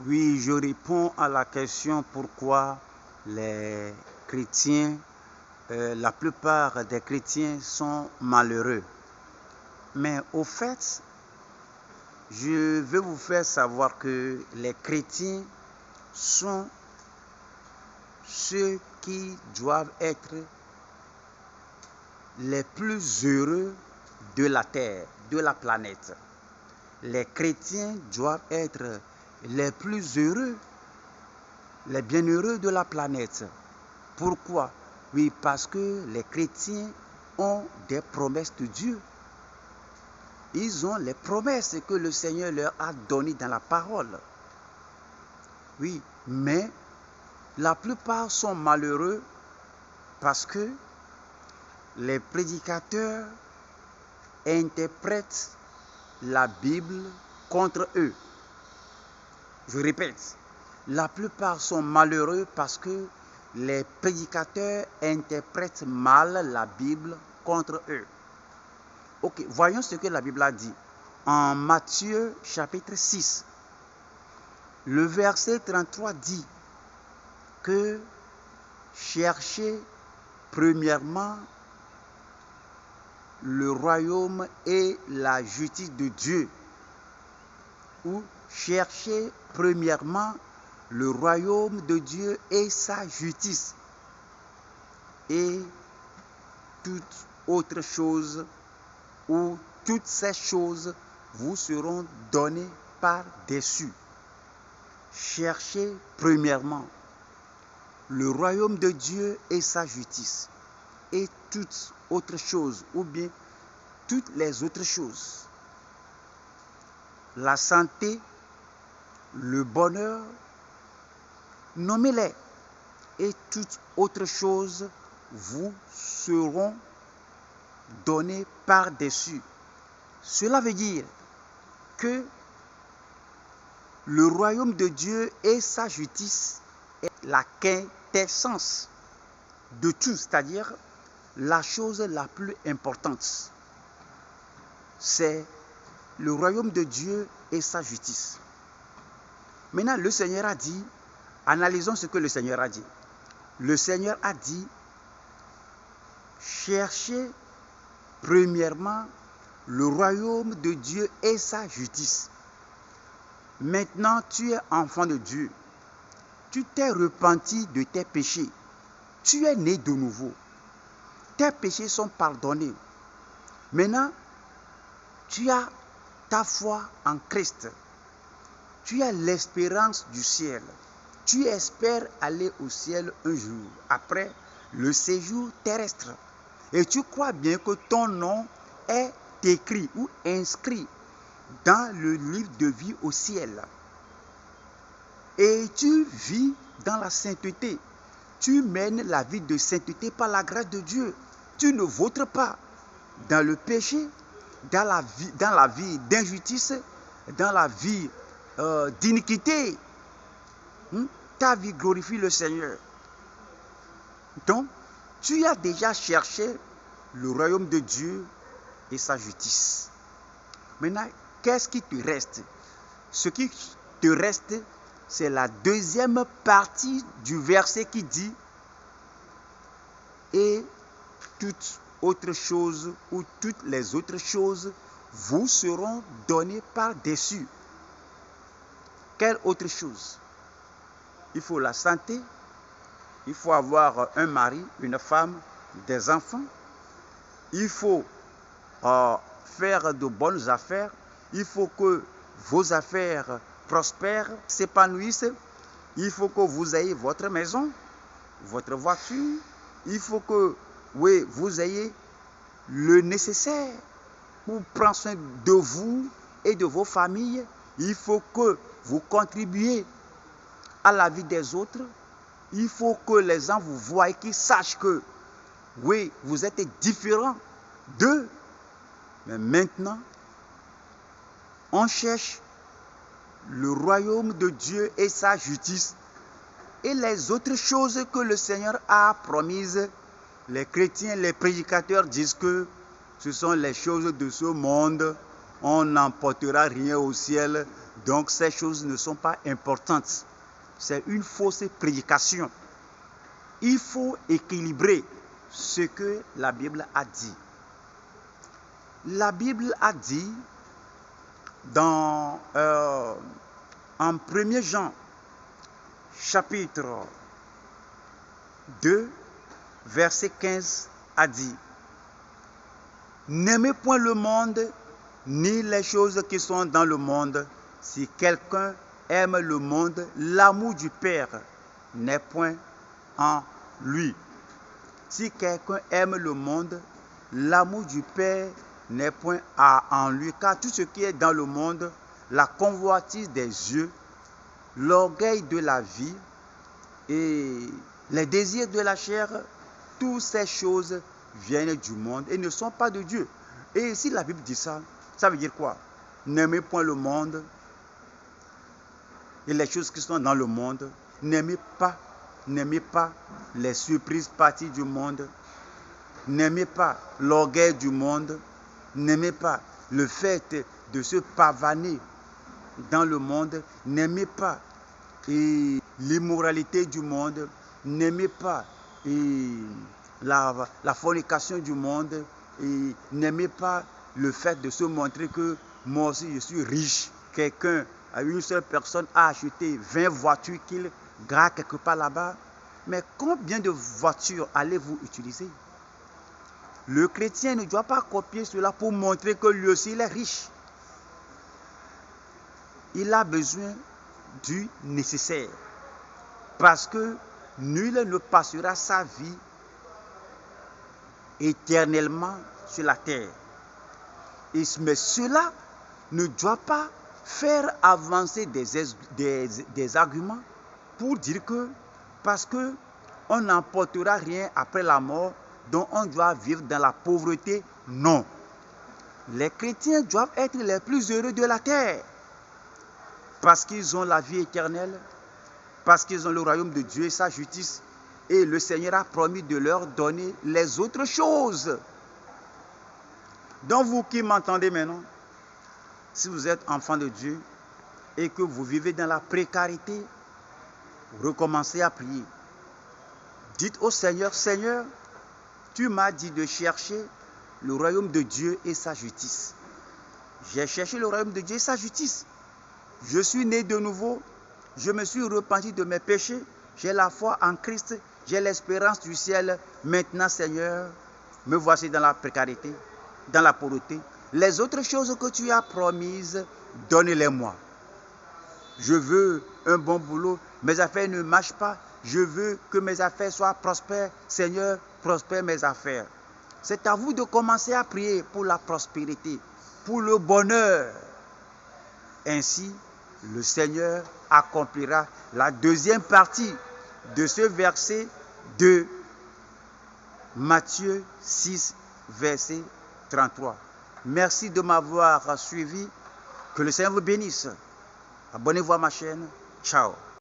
Oui, je réponds à la question pourquoi les chrétiens, la plupart des chrétiens sont malheureux. Mais au fait, je veux vous faire savoir que les chrétiens sont ceux qui doivent être les plus heureux de la terre, de la planète. Les chrétiens doivent être les plus heureux, les bienheureux de la planète. Pourquoi? Oui, parce que les chrétiens ont des promesses de Dieu. Ils ont les promesses que le Seigneur leur a données dans la parole. Oui, mais la plupart sont malheureux parce que les prédicateurs interprètent la Bible contre eux. Je répète, la plupart sont malheureux parce que les prédicateurs interprètent mal la Bible contre eux. Ok, voyons ce que la Bible a dit. En Matthieu chapitre 6, le verset 33 dit que cherchez premièrement le royaume et la justice de Dieu. Ou cherchez premièrement le royaume de Dieu et sa justice. Et toute autre chose ou toutes ces choses vous seront données par-dessus. Cherchez premièrement le royaume de Dieu et sa justice. Et toutes autres choses, ou bien toutes les autres choses. La santé, le bonheur, nommez-les. Et toutes autres choses vous seront données par-dessus. Cela veut dire que le royaume de Dieu et sa justice est la quintessence de tout, c'est-à-dire la chose la plus importante. C'est le royaume de Dieu et sa justice. Maintenant, le Seigneur a dit, analysons ce que le Seigneur a dit. Le Seigneur a dit, cherchez premièrement le royaume de Dieu et sa justice. Maintenant, tu es enfant de Dieu. Tu t'es repenti de tes péchés. Tu es né de nouveau. Tes péchés sont pardonnés. Maintenant, tu as ta foi en Christ. Tu as l'espérance du ciel. Tu espères aller au ciel un jour, après le séjour terrestre. Et tu crois bien que ton nom est écrit ou inscrit dans le livre de vie au ciel. Et tu vis dans la sainteté. Tu mènes la vie de sainteté par la grâce de Dieu. Tu ne vautres pas dans le péché, dans la vie d'injustice, dans la vie d'iniquité. Ta vie glorifie le Seigneur. Donc, tu as déjà cherché le royaume de Dieu et sa justice. Maintenant, qu'est-ce qui te reste? Ce qui te reste, c'est la deuxième partie du verset qui dit « Et toutes autres choses ou toutes les autres choses vous seront données par-dessus. » Quelle autre chose? Il faut la santé, il faut avoir un mari, une femme, des enfants. Il faut faire de bonnes affaires. Il faut que vos affaires prospèrent, s'épanouissent. Il faut que vous ayez votre maison, votre voiture. Il faut que vous ayez le nécessaire pour prendre soin de vous et de vos familles. Il faut que vous contribuiez à la vie des autres. Il faut que les gens vous voient et qu'ils sachent que vous êtes différents d'eux. Mais maintenant, on cherche le royaume de Dieu et sa justice. Et les autres choses que le Seigneur a promises, les chrétiens, les prédicateurs disent que ce sont les choses de ce monde. On n'emportera rien au ciel. Donc ces choses ne sont pas importantes. C'est une fausse prédication. Il faut équilibrer ce que la Bible a dit. La Bible a dit en 1 Jean chapitre 2 verset 15 a dit: n'aimez point le monde ni les choses qui sont dans le monde. Si quelqu'un aime le monde, l'amour du Père n'est point en lui. Si quelqu'un aime le monde, l'amour du Père n'est point en lui. Car tout ce qui est dans le monde, la convoitise des yeux, l'orgueil de la vie et les désirs de la chair, toutes ces choses viennent du monde et ne sont pas de Dieu. Et si la Bible dit ça, ça veut dire quoi? N'aimez point le monde et les choses qui sont dans le monde. N'aimez pas les surprises parties du monde. N'aimez pas l'orgueil du monde. N'aimez pas le fait de se pavaner dans le monde. N'aimez pas l'immoralité du monde. N'aimez pas la fornication du monde. Et n'aimez pas le fait de se montrer que moi aussi je suis riche. Une seule personne a acheté 20 voitures qu'il garde quelque part là-bas. Mais combien de voitures allez-vous utiliser? Le chrétien ne doit pas copier cela pour montrer que lui aussi il est riche. Il a besoin du nécessaire. Parce que nul ne passera sa vie éternellement sur la terre. Mais cela ne doit pas faire avancer des arguments pour dire que parce qu'on n'emportera rien après la mort, donc on doit vivre dans la pauvreté. Non. Les chrétiens doivent être les plus heureux de la terre parce qu'ils ont la vie éternelle, parce qu'ils ont le royaume de Dieu et sa justice, et le Seigneur a promis de leur donner les autres choses. Donc vous qui m'entendez maintenant, si vous êtes enfant de Dieu et que vous vivez dans la précarité, recommencez à prier. Dites au Seigneur: Seigneur, tu m'as dit de chercher le royaume de Dieu et sa justice. J'ai cherché le royaume de Dieu et sa justice. Je suis né de nouveau. Je me suis repenti de mes péchés. J'ai la foi en Christ. J'ai l'espérance du ciel. Maintenant, Seigneur, me voici dans la précarité, dans la pauvreté. Les autres choses que tu as promises, donne-les-moi. Je veux un bon boulot. Mes affaires ne marchent pas. Je veux que mes affaires soient prospères. Seigneur, prospère mes affaires. C'est à vous de commencer à prier pour la prospérité, pour le bonheur. Ainsi, le Seigneur accomplira la deuxième partie de ce verset de Matthieu 6, verset 33. Merci de m'avoir suivi. Que le Seigneur vous bénisse. Abonnez-vous à ma chaîne. Ciao.